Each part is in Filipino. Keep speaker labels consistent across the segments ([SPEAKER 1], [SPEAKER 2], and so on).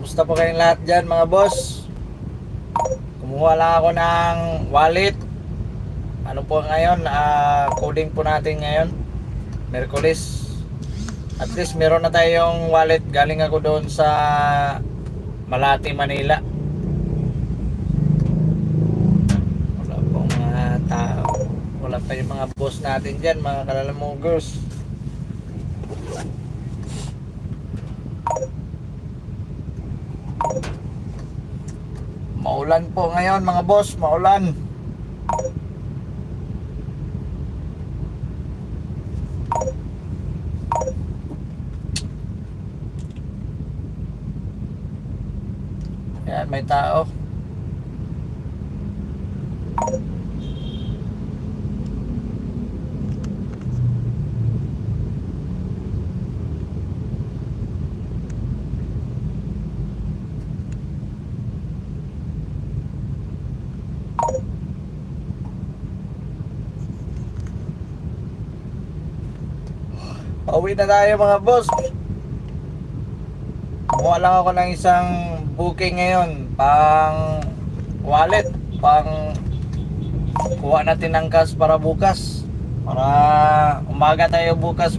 [SPEAKER 1] Kumusta po kayong lahat dyan mga boss? Kumuha lang ako ng wallet. Ano po ngayon? Coding po natin ngayon, Merkulis. At least meron na tayong wallet. Galing ako doon sa Malate, Manila. Wala pong mga tao. Wala pa yung mga boss natin dyan, mga kalalamogers. Maulan po ngayon mga boss, maulan. Yan, may tao. Pauwi na tayo mga boss. Kumuha lang ako ng isang booking ngayon, pang wallet, pang kuha natin ng cash para bukas. Para umaga tayo bukas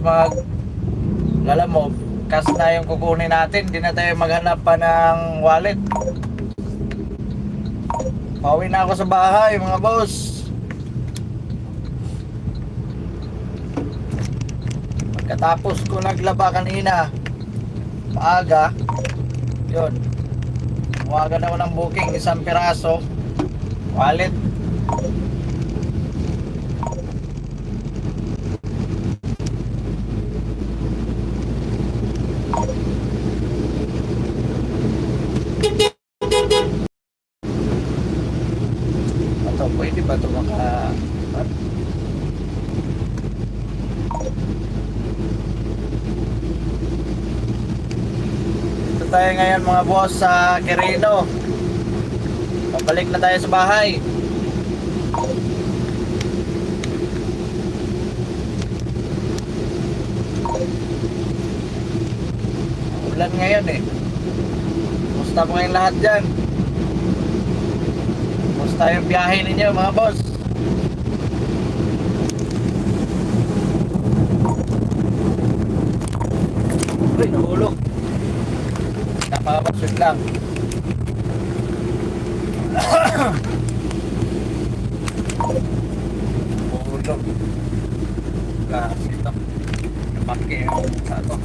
[SPEAKER 1] alam mo, cash na yung kukunin natin, hindi na tayo maghanap pa ng wallet. Pauwi na ako sa bahay mga boss. Pagkatapos ko naglaba kanina maaga, yun, umaga na ako ng booking, isang piraso wallet. Ito, pwede ba ito Ito tayo ngayon mga boss sa Quirino. Pabalik na tayo sa bahay. Ulan ngayon eh. Kumusta po kayong lahat dyan? Kumusta yung biyahe ninyo mga boss? Uy, nahulog. Napakapaswit lang. Nahulog. Lakas ito. Napaki yung mukha to.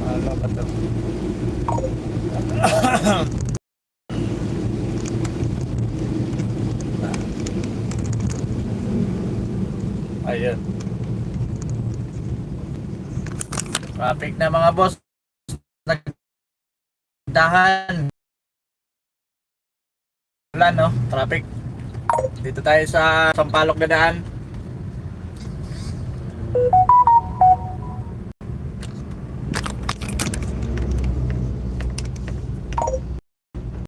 [SPEAKER 1] Ano ba ito? Ayun. Traffic na mga boss. Nagdahan. Wala no, traffic. Dito tayo sa Sampaloc na daan.